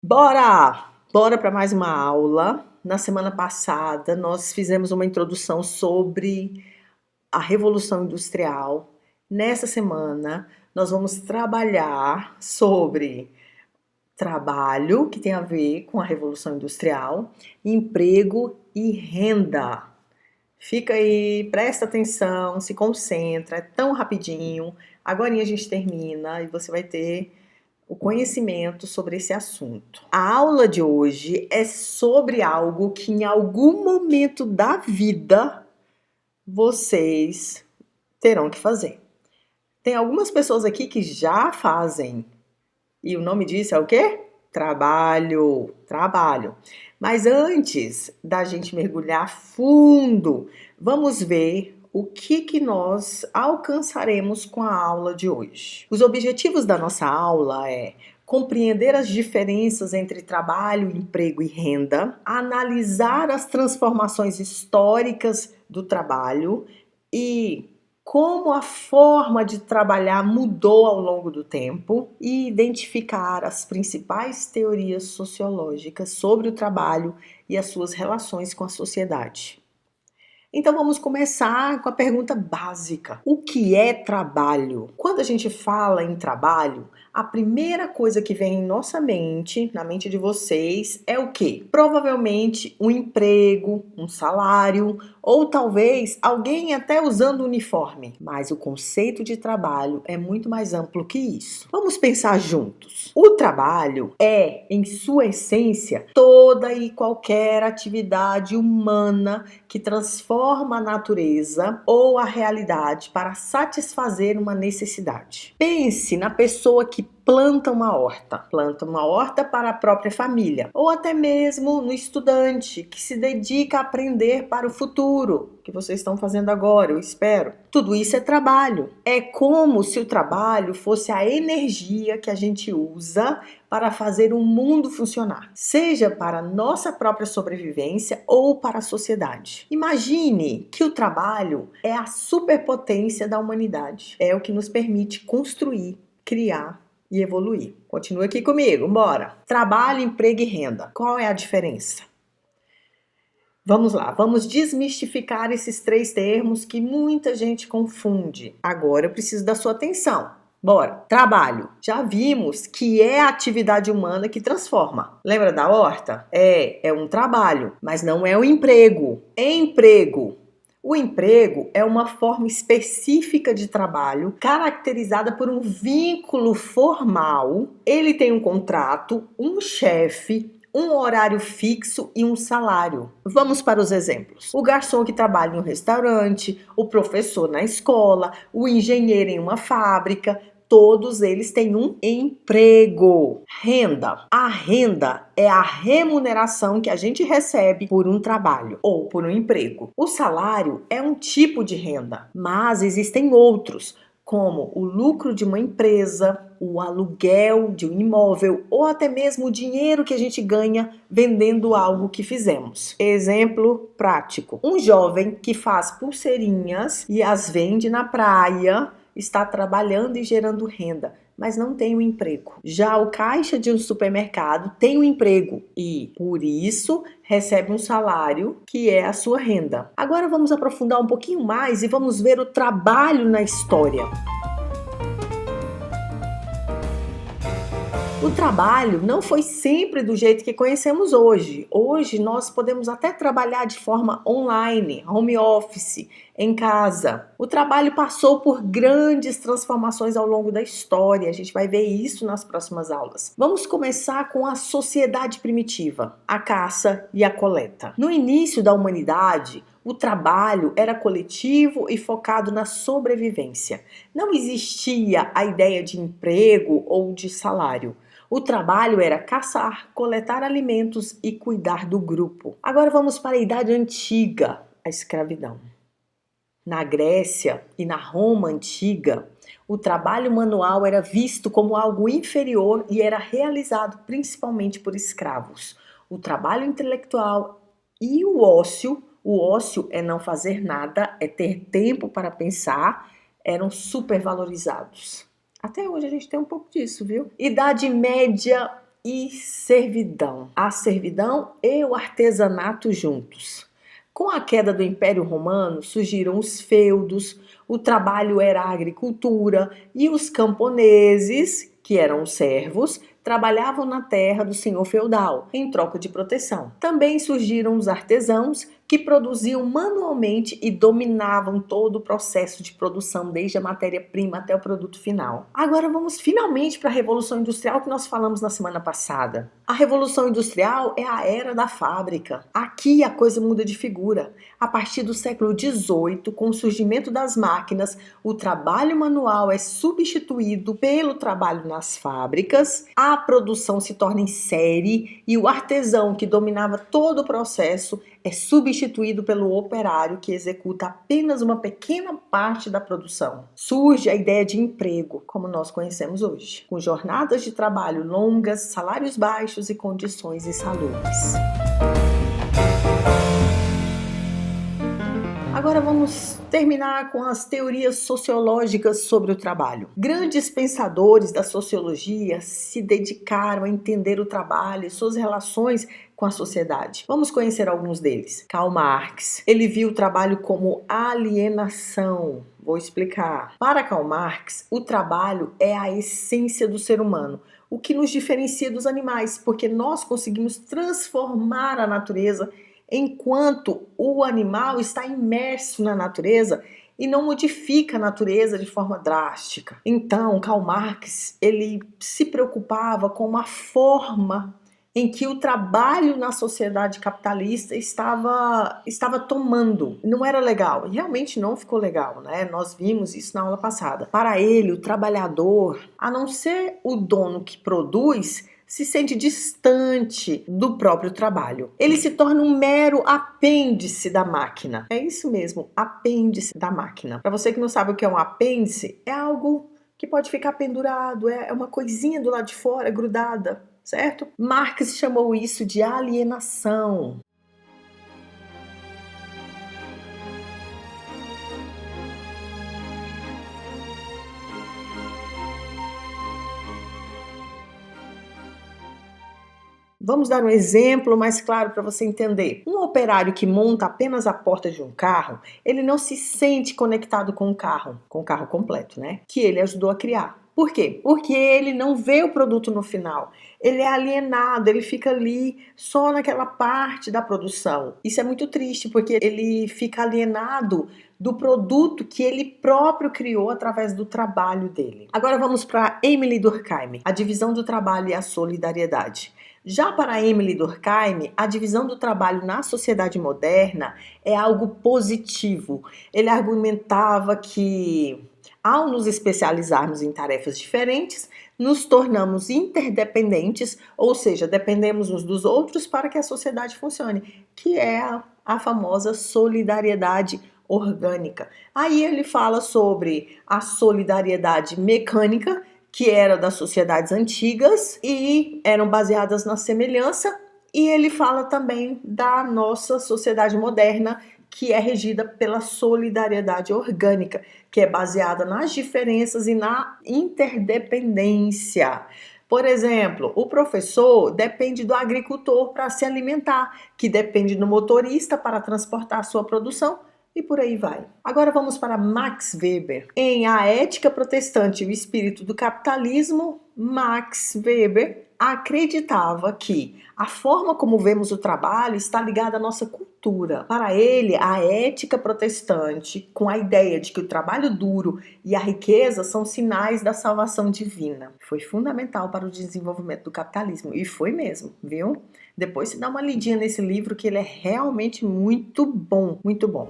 Bora! Bora para mais uma aula. Na semana passada, nós fizemos uma introdução sobre a Revolução Industrial. Nessa semana, nós vamos trabalhar sobre trabalho, que tem a ver com a Revolução Industrial, emprego e renda. Fica aí, presta atenção, se concentra, é tão rapidinho. Agora a gente termina e você vai ter o conhecimento sobre esse assunto. A aula de hoje é sobre algo que em algum momento da vida vocês terão que fazer. Tem algumas pessoas aqui que já fazem. E o nome disso é o quê? Trabalho. Mas antes da gente mergulhar fundo, vamos ver o que nós alcançaremos com a aula de hoje. Os objetivos da nossa aula é compreender as diferenças entre trabalho, emprego e renda, analisar as transformações históricas do trabalho e como a forma de trabalhar mudou ao longo do tempo e identificar as principais teorias sociológicas sobre o trabalho e as suas relações com a sociedade. Então vamos começar com a pergunta básica. O que é trabalho? Quando a gente fala em trabalho, a primeira coisa que vem em nossa mente, na mente de vocês, é o quê? Provavelmente um emprego, um salário, ou talvez alguém até usando uniforme. Mas o conceito de trabalho é muito mais amplo que isso. Vamos pensar juntos. O trabalho é, em sua essência, toda e qualquer atividade humana que transforma a natureza ou a realidade para satisfazer uma necessidade. Pense na pessoa que planta uma horta para a própria família, ou até mesmo no estudante que se dedica a aprender para o futuro, que vocês estão fazendo agora, eu espero. Tudo isso é trabalho. É como se o trabalho fosse a energia que a gente usa para fazer o mundo funcionar, seja para a nossa própria sobrevivência ou para a sociedade. Imagine que o trabalho é a superpotência da humanidade. É o que nos permite construir, criar e evoluir. Continua aqui comigo, bora! Trabalho, emprego e renda. Qual é a diferença? Vamos lá, vamos desmistificar esses três termos que muita gente confunde. Agora eu preciso da sua atenção. Bora! Trabalho. Já vimos que é a atividade humana que transforma. Lembra da horta? É um trabalho, mas não é o emprego. Emprego. O emprego é uma forma específica de trabalho caracterizada por um vínculo formal. Ele tem um contrato, um chefe, um horário fixo e um salário. Vamos para os exemplos. O garçom que trabalha em um restaurante, o professor na escola, o engenheiro em uma fábrica, todos eles têm um emprego. Renda. A renda é a remuneração que a gente recebe por um trabalho ou por um emprego. O salário é um tipo de renda, mas existem outros, como o lucro de uma empresa, o aluguel de um imóvel ou até mesmo o dinheiro que a gente ganha vendendo algo que fizemos. Exemplo prático: um jovem que faz pulseirinhas e as vende na praia está trabalhando e gerando renda, mas não tem um emprego. Já o caixa de um supermercado tem um emprego e, por isso, recebe um salário que é a sua renda. Agora vamos aprofundar um pouquinho mais e vamos ver o trabalho na história. O trabalho não foi sempre do jeito que conhecemos hoje. Hoje nós podemos até trabalhar de forma online, home office, em casa. O trabalho passou por grandes transformações ao longo da história. A gente vai ver isso nas próximas aulas. Vamos começar com a sociedade primitiva, a caça e a coleta. No início da humanidade, o trabalho era coletivo e focado na sobrevivência. Não existia a ideia de emprego ou de salário. O trabalho era caçar, coletar alimentos e cuidar do grupo. Agora vamos para a Idade Antiga, a escravidão. Na Grécia e na Roma Antiga, o trabalho manual era visto como algo inferior e era realizado principalmente por escravos. O trabalho intelectual e o ócio é não fazer nada, é ter tempo para pensar, eram supervalorizados. Até hoje a gente tem um pouco disso, viu? Idade Média e servidão. A servidão e o artesanato juntos. Com a queda do Império Romano, surgiram os feudos, o trabalho era a agricultura e os camponeses, que eram os servos, trabalhavam na terra do senhor feudal, em troca de proteção. Também surgiram os artesãos, que produziam manualmente e dominavam todo o processo de produção, desde a matéria-prima até o produto final. Agora vamos finalmente para a Revolução Industrial que nós falamos na semana passada. A Revolução Industrial é a era da fábrica. Aqui a coisa muda de figura. A partir do século XVIII, com o surgimento das máquinas, o trabalho manual é substituído pelo trabalho nas fábricas, a produção se torna em série e o artesão que dominava todo o processo é substituído pelo operário que executa apenas uma pequena parte da produção. Surge a ideia de emprego, como nós conhecemos hoje, com jornadas de trabalho longas, salários baixos e condições insalubres. Agora vamos terminar com as teorias sociológicas sobre o trabalho. Grandes pensadores da sociologia se dedicaram a entender o trabalho e suas relações com a sociedade. Vamos conhecer alguns deles. Karl Marx, ele viu o trabalho como alienação. Vou explicar. Para Karl Marx, o trabalho é a essência do ser humano, o que nos diferencia dos animais, porque nós conseguimos transformar a natureza enquanto o animal está imerso na natureza e não modifica a natureza de forma drástica. Então, Karl Marx, ele se preocupava com a forma em que o trabalho na sociedade capitalista estava tomando. Não era legal, realmente não ficou legal, né? Nós vimos isso na aula passada. Para ele, o trabalhador, a não ser o dono que produz, se sente distante do próprio trabalho. Ele se torna um mero apêndice da máquina. É isso mesmo, apêndice da máquina. Para você que não sabe o que é um apêndice, é algo que pode ficar pendurado, é uma coisinha do lado de fora, grudada, certo? Marx chamou isso de alienação. Vamos dar um exemplo mais claro para você entender. Um operário que monta apenas a porta de um carro, ele não se sente conectado com o carro completo, né? Que ele ajudou a criar. Por quê? Porque ele não vê o produto no final. Ele é alienado, ele fica ali só naquela parte da produção. Isso é muito triste, porque ele fica alienado do produto que ele próprio criou através do trabalho dele. Agora vamos para Emile Durkheim, a divisão do trabalho e a solidariedade. Já para Emile Durkheim, a divisão do trabalho na sociedade moderna é algo positivo. Ele argumentava que, ao nos especializarmos em tarefas diferentes, nos tornamos interdependentes, ou seja, dependemos uns dos outros para que a sociedade funcione, que é a famosa solidariedade orgânica. Aí ele fala sobre a solidariedade mecânica, que era das sociedades antigas e eram baseadas na semelhança, e ele fala também da nossa sociedade moderna, que é regida pela solidariedade orgânica, que é baseada nas diferenças e na interdependência. Por exemplo, o professor depende do agricultor para se alimentar, que depende do motorista para transportar a sua produção, e por aí vai. Agora vamos para Max Weber. Em A Ética Protestante e o Espírito do Capitalismo, Max Weber acreditava que a forma como vemos o trabalho está ligada à nossa cultura. Para ele, a ética protestante, com a ideia de que o trabalho duro e a riqueza são sinais da salvação divina, foi fundamental para o desenvolvimento do capitalismo. E foi mesmo, viu? Depois você dá uma lidinha nesse livro, que ele é realmente muito bom, muito bom.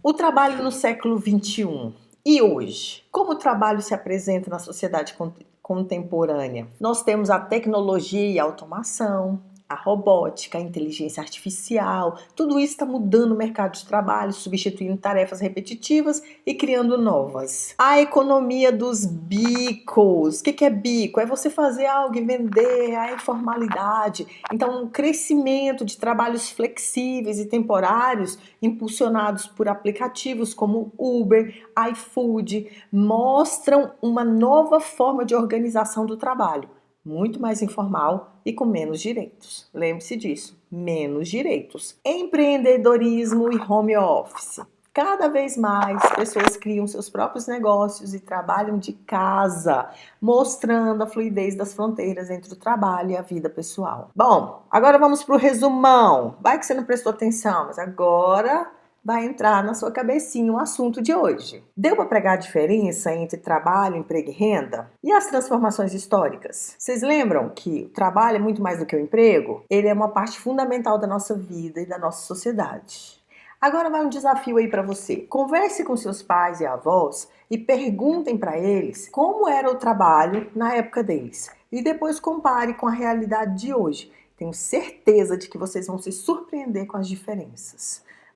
O trabalho no século XXI. E hoje? Como o trabalho se apresenta na sociedade contemporânea? Nós temos a tecnologia e a automação, A robótica, a inteligência artificial, tudo isso está mudando o mercado de trabalho, substituindo tarefas repetitivas e criando novas. A economia dos bicos. O que é bico? É você fazer algo e vender, a informalidade. Então, o crescimento de trabalhos flexíveis e temporários, impulsionados por aplicativos como Uber, iFood, mostram uma nova forma de organização do trabalho, muito mais informal e com menos direitos. Lembre-se disso, menos direitos. Empreendedorismo e home office. Cada vez mais pessoas criam seus próprios negócios e trabalham de casa, mostrando a fluidez das fronteiras entre o trabalho e a vida pessoal. Bom, agora vamos para o resumão. Vai que você não prestou atenção, mas agora vai entrar na sua cabecinha o assunto de hoje. Deu para pregar a diferença entre trabalho, emprego e renda? E as transformações históricas? Vocês lembram que o trabalho é muito mais do que o emprego? Ele é uma parte fundamental da nossa vida e da nossa sociedade. Agora vai um desafio aí para você. Converse com seus pais e avós e perguntem para eles como era o trabalho na época deles. E depois compare com a realidade de hoje. Tenho certeza de que vocês vão se surpreender com as diferenças.